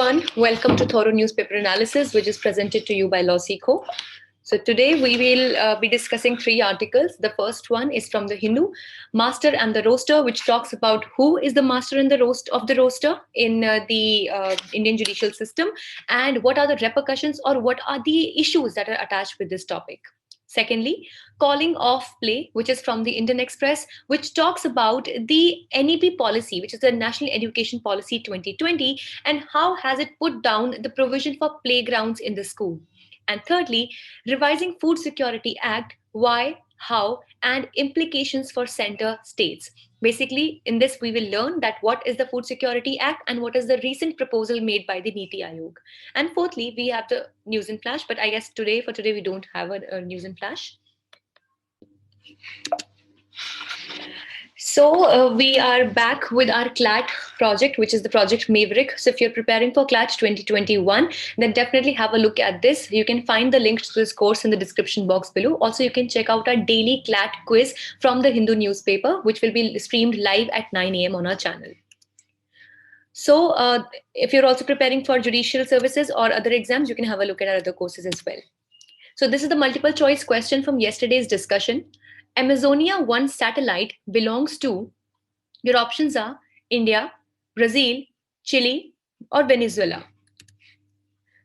everyone. Welcome to Thorough Newspaper Analysis, which is presented to you by LawSeco. So today we will be discussing three articles. The first one is from the Hindu, Master and the Roaster, which talks about who is the master and the roaster in the Indian judicial system, and what are the repercussions or what are the issues that are attached with this topic. Secondly, Calling Off Play, which is from the Indian Express, which talks about the NEP policy, which is the National Education Policy 2020, and how has it put down the provision for playgrounds in the school. And thirdly, Revising Food Security Act, why, how, and implications for center states. Basically, in this, we will learn that what is the Food Security Act and what is the recent proposal made by the Niti Aayog. And fourthly, we have the news in flash, but I guess for today, we don't have a news in flash. So we are back with our CLAT project, which is the project Maverick. So if you're preparing for CLAT 2021, then definitely have a look at this. You can find the links to this course in the description box below. Also, you can check out our daily CLAT quiz from the Hindu newspaper, which will be streamed live at 9 a.m. on our channel. So if you're also preparing for judicial services or other exams, you can have a look at our other courses as well. So this is the multiple choice question from yesterday's discussion. Amazonia 1 satellite belongs to, your options are India, Brazil, Chile, or Venezuela.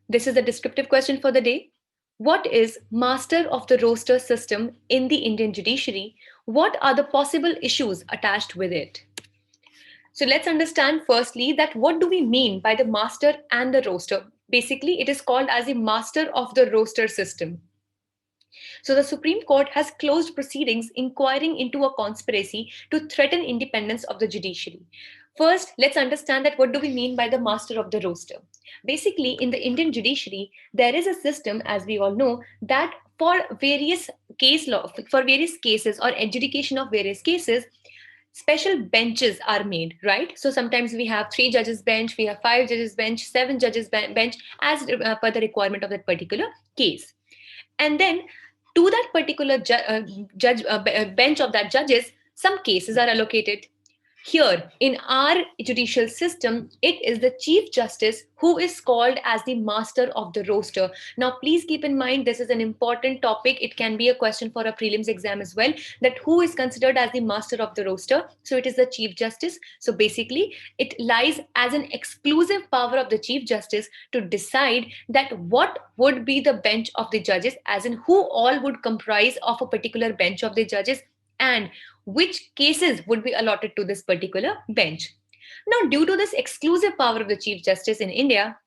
This is the descriptive question for the day. What is master of the roaster system in the Indian judiciary? What are the possible issues attached with it? So let's understand firstly that what do we mean by the master and the roaster? Basically, it is called as the master of the roaster system. So the Supreme Court has closed proceedings inquiring into a conspiracy to threaten independence of the judiciary. First, let's understand that what do we mean by the master of the roaster? Basically, in the Indian judiciary, there is a system, as we all know, that for various cases or adjudication of various cases, special benches are made, right? So sometimes we have 3 judges bench, we have 5 judges bench, 7 judges bench as per the requirement of that particular case. And then to that particular bench of that judges, some cases are allocated. Here in our judicial system, it is the Chief Justice who is called as the master of the roaster. Now, please keep in mind, this is an important topic. It can be a question for a prelims exam as well, that who is considered as the master of the roaster. So it is the Chief Justice. So basically, it lies as an exclusive power of the Chief Justice to decide that what would be the bench of the judges, as in who all would comprise of a particular bench of the judges, and which cases would be allotted to this particular bench. Now, due to this exclusive power of the Chief Justice in India,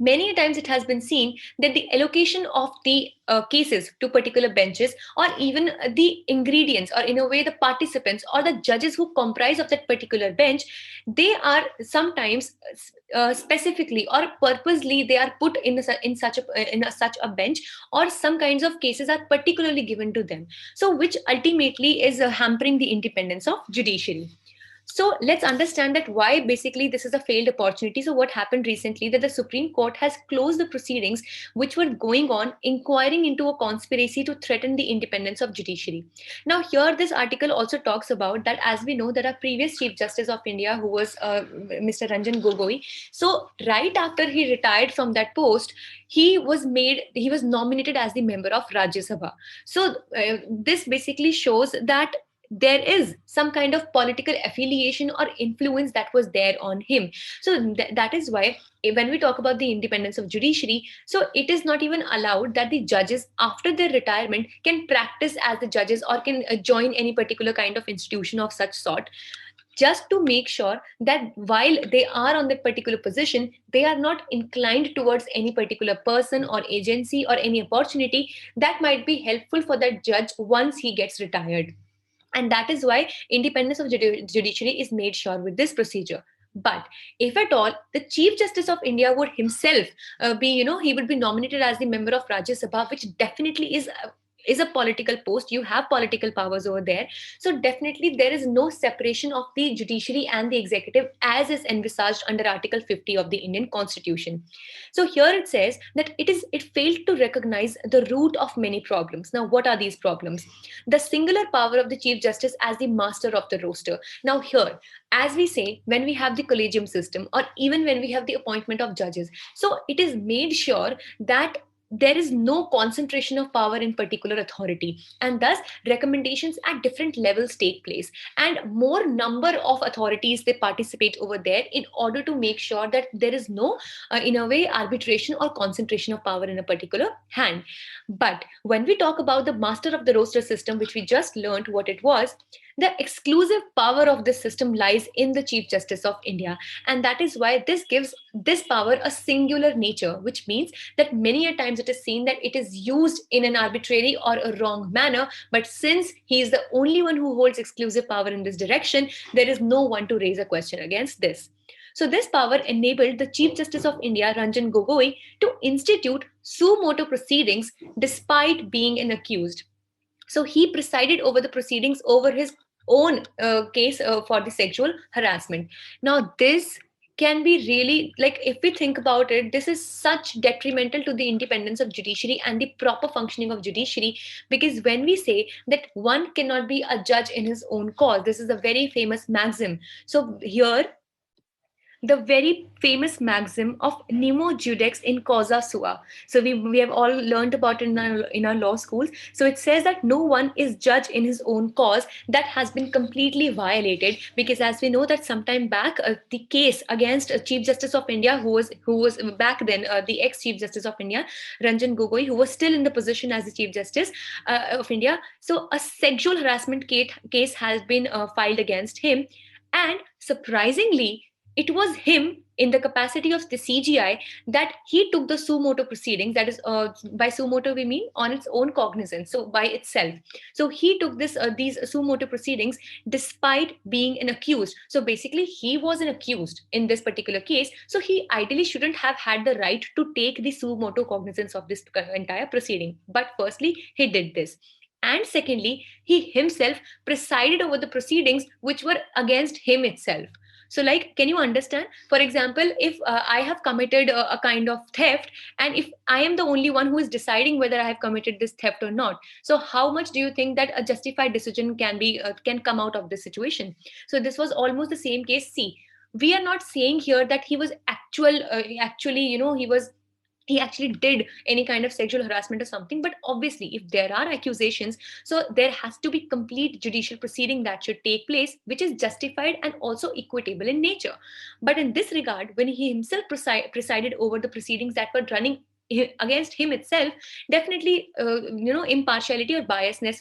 many times it has been seen that the allocation of the cases to particular benches, or even the ingredients, or in a way the participants or the judges who comprise of that particular bench, they are sometimes specifically or purposely they are put in such a bench, or some kinds of cases are particularly given to them. So which ultimately is hampering the independence of judiciary. So let's understand that why basically this is a failed opportunity. So what happened recently that the Supreme Court has closed the proceedings which were going on inquiring into a conspiracy to threaten the independence of judiciary. Now here this article also talks about that, as we know, there are previous Chief Justice of India who was Mr. Ranjan Gogoi. So right after he retired from that post, he was nominated as the member of Rajya Sabha. So this basically shows that there is some kind of political affiliation or influence that was there on him. So that is why when we talk about the independence of judiciary, so it is not even allowed that the judges after their retirement can practice as the judges or can join any particular kind of institution of such sort, just to make sure that while they are on that particular position, they are not inclined towards any particular person or agency or any opportunity that might be helpful for that judge once he gets retired. And that is why independence of judiciary is made sure with this procedure. But if at all the Chief Justice of India would himself he would be nominated as the member of Rajya Sabha, which definitely is is a political post, you have political powers over there. So definitely there is no separation of the judiciary and the executive as is envisaged under Article 50 of the Indian Constitution. So here it says that it failed to recognize the root of many problems. Now, what are these problems? The singular power of the Chief Justice as the master of the roster. Now, here, as we say, when we have the collegium system, or even when we have the appointment of judges, so it is made sure that there is no concentration of power in particular authority, and thus recommendations at different levels take place, and more number of authorities they participate over there in order to make sure that there is no in a way arbitration or concentration of power in a particular hand. But when we talk about the master of the roster system, which we just learned what it was, the exclusive power of this system lies in the Chief Justice of India. And that is why this gives this power a singular nature, which means that many a times it is seen that it is used in an arbitrary or a wrong manner. But since he is the only one who holds exclusive power in this direction, there is no one to raise a question against this. So this power enabled the Chief Justice of India, Ranjan Gogoi, to institute suo motu proceedings despite being an accused. So he presided over the proceedings over his own case for the sexual harassment. Now, this can be really, like, if we think about it, this is such detrimental to the independence of judiciary and the proper functioning of judiciary, because when we say that one cannot be a judge in his own cause, this is a very famous maxim. So here the very famous maxim of nemo judex in causa sua. So we have all learned about it in our law schools. So it says that no one is judge in his own cause that has been completely violated, because as we know that sometime back the case against Chief Justice of India, who was back then the ex Chief Justice of India, Ranjan Gogoi, who was still in the position as the Chief Justice of India. So a sexual harassment case has been filed against him, and surprisingly it was him in the capacity of the CGI that he took the suo motu proceedings. That is, by suo motu we mean on its own cognizance, so by itself. So he took these suo motu proceedings despite being an accused. So basically, he was an accused in this particular case. So he ideally shouldn't have had the right to take the suo motu cognizance of this entire proceeding. But firstly, he did this. And secondly, he himself presided over the proceedings which were against him itself. So, like, can you understand? For example, if I have committed a kind of theft, and if I am the only one who is deciding whether I have committed this theft or not, so how much do you think that a justified decision can come out of this situation? So this was almost the same case. See, we are not saying here that he was actually, he actually did any kind of sexual harassment or something. But obviously, if there are accusations, so there has to be complete judicial proceeding that should take place, which is justified and also equitable in nature. But in this regard, when he himself presided over the proceedings that were running against him itself, definitely impartiality or biasness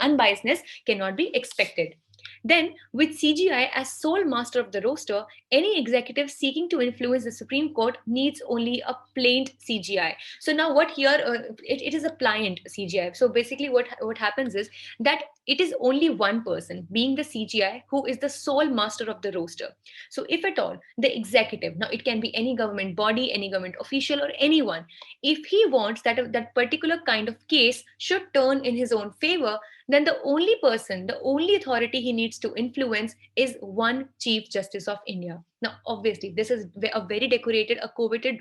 unbiasedness cannot be expected. Then, with CGI as sole master of the roster, any executive seeking to influence the Supreme Court needs only a plaint CGI. So now, what here it is a pliant CGI. So basically, what happens is that it is only one person, being the CGI, who is the sole master of the roster. So if at all the executive, now it can be any government body, any government official, or anyone, if he wants that particular kind of case should turn in his own favor, then the only person, the only authority he needs to influence is one Chief Justice of India. Now, obviously, this is a very decorated, a coveted,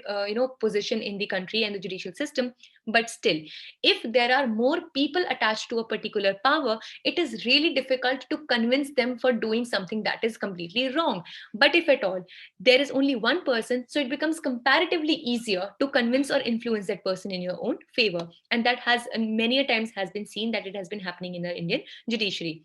position in the country and the judicial system. But still, if there are more people attached to a particular power, it is really difficult to convince them for doing something that is completely wrong. But if at all there is only one person, so it becomes comparatively easier to convince or influence that person in your own favor. And that has many a times has been seen that it has been happening in the Indian judiciary.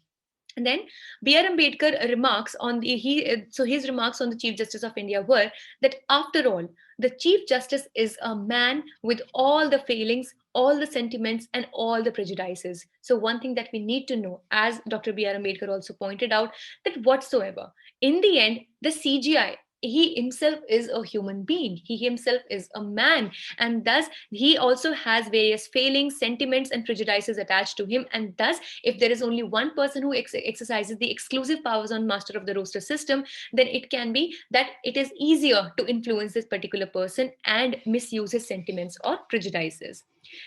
And then B.R. Ambedkar remarks on his remarks on the Chief Justice of India were that after all, the Chief Justice is a man with all the failings, all the sentiments, and all the prejudices. So one thing that we need to know, as Dr. B.R. Ambedkar also pointed out, that whatsoever, in the end, the CGI, he himself is a human being. He himself is a man. And thus, he also has various failings, sentiments, and prejudices attached to him. And thus, if there is only one person who exercises the exclusive powers on master of the roster system, then it can be that it is easier to influence this particular person and misuse his sentiments or prejudices.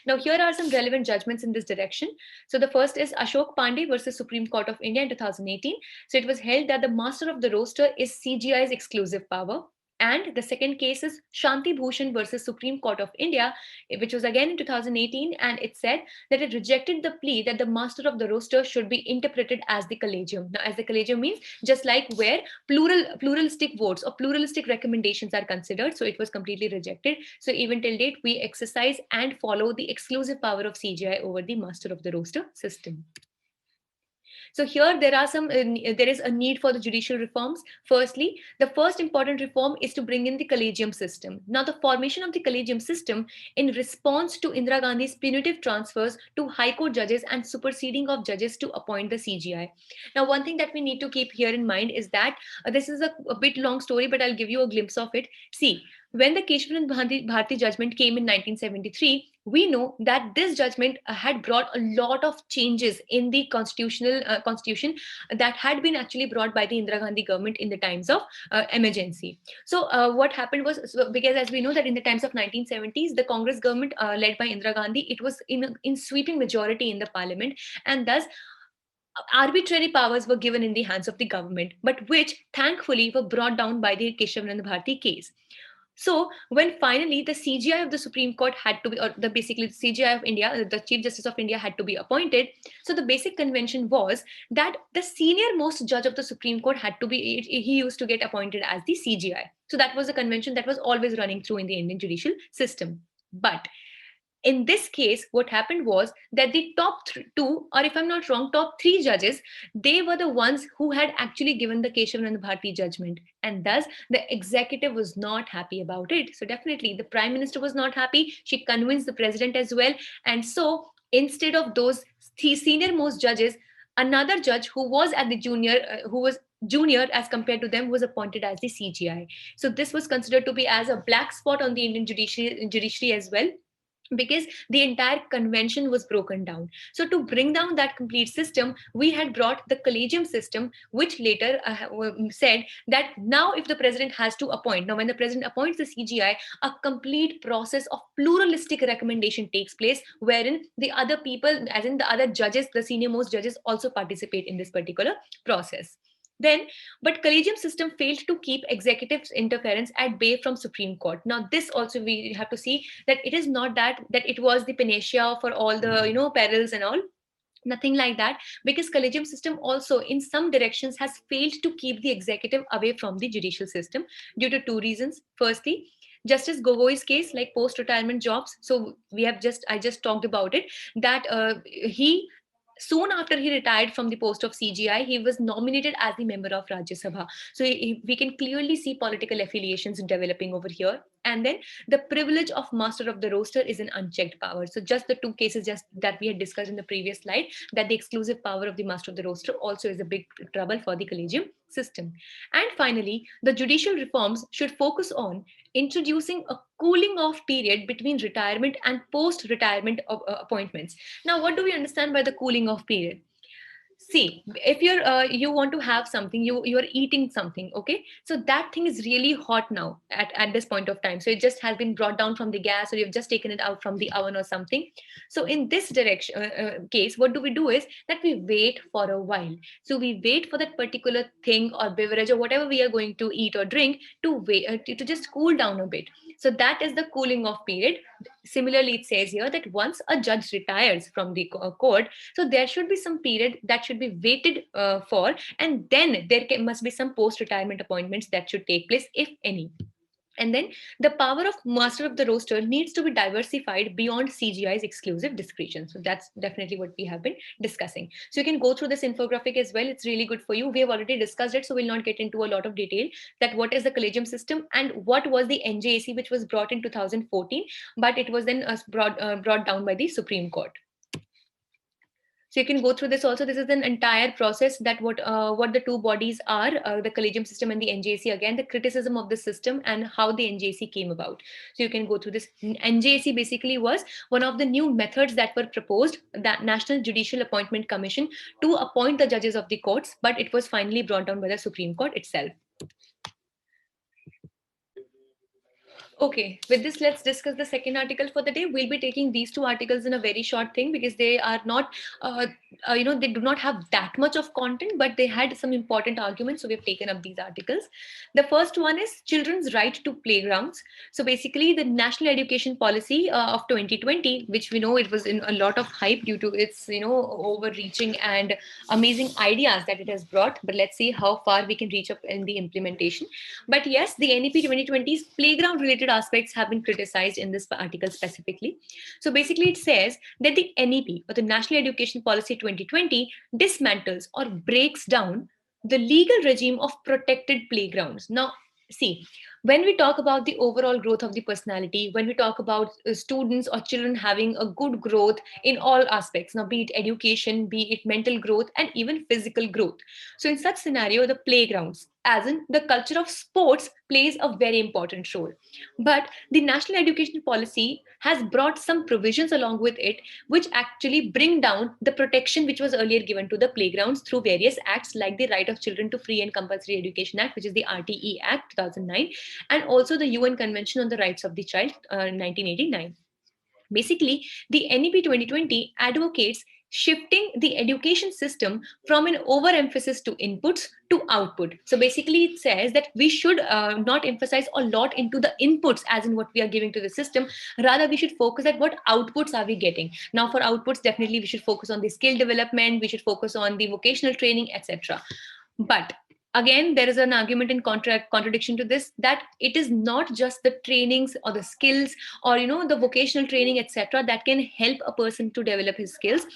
Now, here are some relevant judgments in this direction. So, the first is Ashok Pandey versus Supreme Court of India in 2018. So, it was held that the master of the roster is CGI's exclusive power. And the second case is Shanti Bhushan versus Supreme Court of India, which was again in 2018, and it said that it rejected the plea that the master of the roster should be interpreted as the collegium. Now, as the collegium means just like where pluralistic votes or pluralistic recommendations are considered, so it was completely rejected. So even till date, we exercise and follow the exclusive power of CGI over the master of the roster system. So here there is a need for the judicial reforms. Firstly, the first important reform is to bring in the collegium system. Now, the formation of the collegium system in response to Indira Gandhi's punitive transfers to High Court judges and superseding of judges to appoint the CGI. Now, one thing that we need to keep here in mind is that this is a bit long story, but I'll give you a glimpse of it. See, when the Keshavanan Bharti judgment came in 1973, we know that this judgment had brought a lot of changes in the constitution that had been actually brought by the Indira Gandhi government in the times of emergency. So what happened was, because as we know that in the times of 1970s, the Congress government led by Indira Gandhi, it was in sweeping majority in the parliament, and thus arbitrary powers were given in the hands of the government, but which thankfully were brought down by the Keshavanand Bharti case. So when finally the CGI of the Supreme Court had to be, or basically the CGI of India, the Chief Justice of India had to be appointed. So the basic convention was that the senior most judge of the Supreme Court had to be, he used to get appointed as the CGI. So that was a convention that was always running through in the Indian judicial system. But in this case, what happened was that the top two, or if I'm not wrong, top three judges, they were the ones who had actually given the Keshavanand Bharti judgment. And thus, the executive was not happy about it. So definitely, the prime minister was not happy. She convinced the president as well. And so, instead of those senior most judges, another judge who was at the junior as compared to them was appointed as the CGI. So this was considered to be as a black spot on the Indian judiciary as well, because the entire convention was broken down. So to bring down that complete system, we had brought the collegium system, which later said that now if the president has to appoint, now when the president appoints the CGI, a complete process of pluralistic recommendation takes place, wherein the other people, as in the other judges, the senior most judges, also participate in this particular process. But collegium system failed to keep executive interference at bay from Supreme Court. Now, this also we have to see that it is not that it was the panacea for all the perils and all. Nothing like that, because collegium system also in some directions has failed to keep the executive away from the judicial system due to two reasons. Firstly, Justice Gogoi's case, like post-retirement jobs. So I just talked about it, that he soon after he retired from the post of CGI, he was nominated as the member of Rajya Sabha. So we can clearly see political affiliations developing over here. And then the privilege of master of the roster is an unchecked power. So just the two cases just that we had discussed in the previous slide, that the exclusive power of the master of the roster also is a big trouble for the collegium system. And finally, the judicial reforms should focus on introducing a cooling off period between retirement and post-retirement appointments. Now, what do we understand by the cooling off period? See, if you want to have something, you're eating something, okay, so that thing is really hot now at this point of time, so it just has been brought down from the gas, or you've just taken it out from the oven or something. So in this direction case, what do we do is that we wait for a while. So we wait for that particular thing or beverage or whatever we are going to eat or drink to wait to just cool down a bit. So that is the cooling off period. Similarly, it says here that once a judge retires from the court, so there should be some period that should be waited for, and then must be some post-retirement appointments that should take place, if any. And then the power of master of the roster needs to be diversified beyond CGI's exclusive discretion. So that's definitely what we have been discussing. So you can go through this infographic as well. It's really good for you. We have already discussed it, so we'll not get into a lot of detail that what is the collegium system and what was the NJAC, which was brought in 2014, but it was then brought down by the Supreme Court. So you can go through this also. This is an entire process that what the two bodies are, the collegium system and the NJAC, again, the criticism of the system and how the NJAC came about. So you can go through this. NJAC basically was one of the new methods that were proposed, that National Judicial Appointment Commission, to appoint the judges of the courts, but it was finally brought down by the Supreme Court itself. Okay, with this, let's discuss the second article for the day. We'll be taking these two articles in a very short thing because they are not, they do not have that much of content, but they had some important arguments. So we've taken up these articles. The first one is children's right to playgrounds. So basically, the National Education Policy of 2020, which we know it was in a lot of hype due to its, overreaching and amazing ideas that it has brought. But let's see how far we can reach up in the implementation. But yes, the NEP 2020's playground related aspects have been criticized in this article specifically. So basically, it says that the NEP, or the National Education Policy 2020, dismantles or breaks down the legal regime of protected playgrounds. Now, see, when we talk about the overall growth of the personality, when we talk about students or children having a good growth in all aspects, now be it education, be it mental growth, and even physical growth. So in such scenario, the playgrounds, as in the culture of sports, plays a very important role. But the national education policy has brought some provisions along with it, which actually bring down the protection which was earlier given to the playgrounds through various acts like the Right of Children to Free and Compulsory Education Act, which is the RTE Act 2009, and also the UN Convention on the Rights of the Child 1989. Basically, the NEP 2020 advocates shifting the education system from an overemphasis to inputs to output. So basically, it says that we should not emphasize a lot into the inputs, as in what we are giving to the system. Rather, we should focus at what outputs are we getting. Now, for outputs, definitely we should focus on the skill development, we should focus on the vocational training, etc. But again, there is an argument in contradiction to this, that it is not just the trainings or the skills or the vocational training, etc., that can help a person to develop his skills.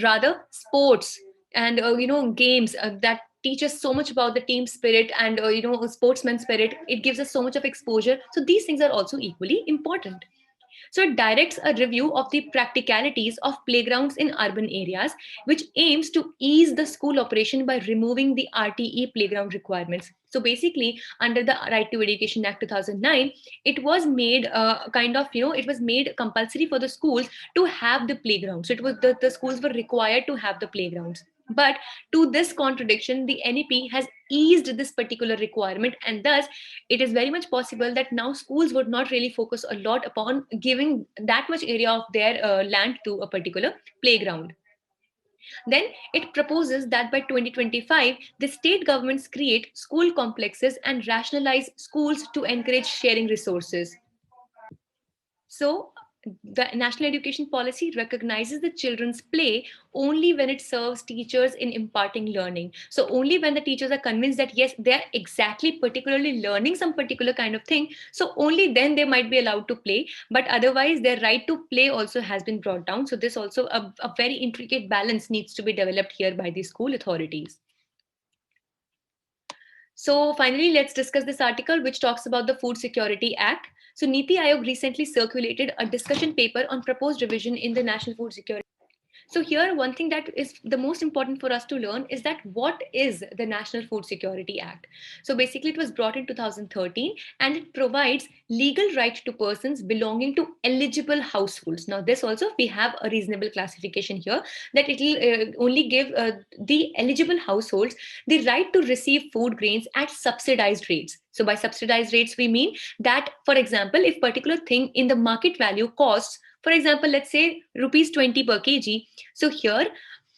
Rather, sports and games that teach us so much about the team spirit and sportsman spirit. It gives us so much of exposure. So these things are also equally important. So it directs a review of the practicalities of playgrounds in urban areas, which aims to ease the school operation by removing the RTE playground requirements. So basically, under the Right to Education Act 2009, it was made it was made compulsory for the schools to have the playground. So it was the schools were required to have the playgrounds. But to this contradiction, the NEP has eased this particular requirement, and thus it is very much possible that now schools would not really focus a lot upon giving that much area of their land to a particular playground. Then it proposes that by 2025, the state governments create school complexes and rationalize schools to encourage sharing resources. So, the national education policy recognizes the children's play only when it serves teachers in imparting learning. So, only when the teachers are convinced that yes, they're exactly particularly learning some particular kind of thing, so only then they might be allowed to play. But otherwise, their right to play also has been brought down. So, this also a very intricate balance needs to be developed here by the school authorities. So finally, let's discuss this article which talks about the Food Security Act. So Niti Aayog recently circulated a discussion paper on proposed revision in the National Food Security. So here, one thing that is the most important for us to learn is that what is the National Food Security Act? So basically, it was brought in 2013 and it provides legal right to persons belonging to eligible households. Now, this also, we have a reasonable classification here that it will only give the eligible households the right to receive food grains at subsidized rates. So by subsidized rates, we mean that, for example, if particular thing in the market value costs, for example, let's say rupees 20 per kg. So here,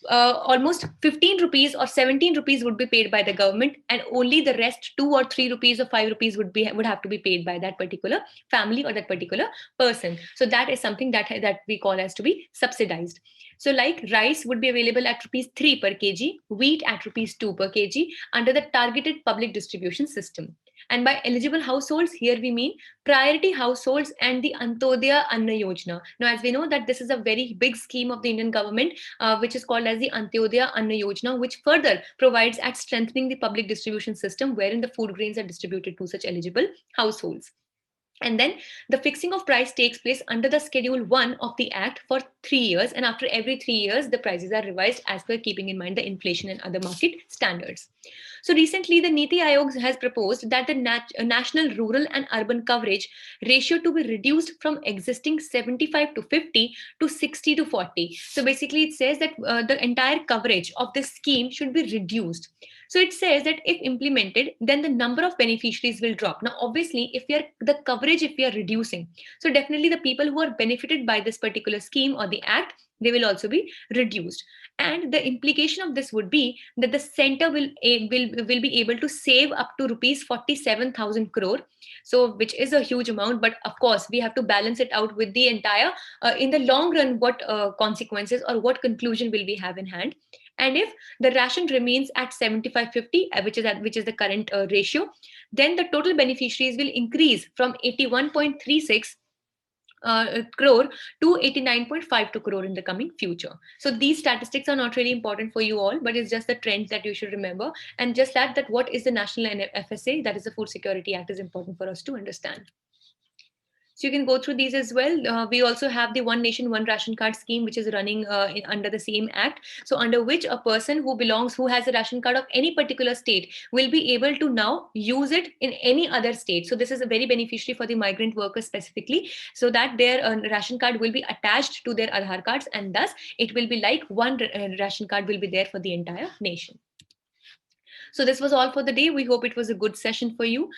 almost 15 rupees or 17 rupees would be paid by the government, and only the rest 2 or 3 rupees or 5 rupees would have to be paid by that particular family or that particular person. So that is something that we call as to be subsidized. So like rice would be available at rupees 3 per kg, wheat at rupees 2 per kg under the targeted public distribution system. And by eligible households, here we mean priority households and the Antyodaya Anna Yojana. Now, as we know that this is a very big scheme of the Indian government, which is called as the Antyodaya Anna Yojana, which further provides at strengthening the public distribution system wherein the food grains are distributed to such eligible households. And then the fixing of price takes place under the Schedule 1 of the Act for 3 years, and after every 3 years the prices are revised as per keeping in mind the inflation and other market standards. So recently the Niti Aayog has proposed that the national rural and urban coverage ratio to be reduced from existing 75 to 50 to 60 to 40. So basically it says that the entire coverage of this scheme should be reduced. So it says that if implemented, then the number of beneficiaries will drop. Now, obviously, if the coverage, if we are reducing, so definitely the people who are benefited by this particular scheme or the act, they will also be reduced. And the implication of this would be that the center will be able to save up to rupees 47,000 crore. So which is a huge amount, but of course we have to balance it out with the entire in the long run what consequences or what conclusion will we have in hand. And if the ration remains at 75/50, which is the current ratio, then the total beneficiaries will increase from 81.36 crore to 89.52 crore in the coming future. So these statistics are not really important for you all, but it's just the trends that you should remember. And just that what is the National FSA, that is the Food Security Act, is important for us to understand. So you can go through these as well. We also have the One Nation, One Ration Card scheme, which is running under the same act. So under which a person who has a ration card of any particular state will be able to now use it in any other state. So this is a very beneficiary for the migrant workers specifically, so that their ration card will be attached to their Aadhaar cards, and thus it will be like one ration card will be there for the entire nation. So this was all for the day. We hope it was a good session for you.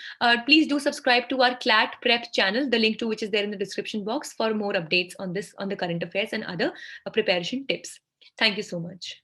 Please do subscribe to our CLAT Prep channel, the link to which is there in the description box, for more updates on the current affairs and other preparation tips. Thank you so much.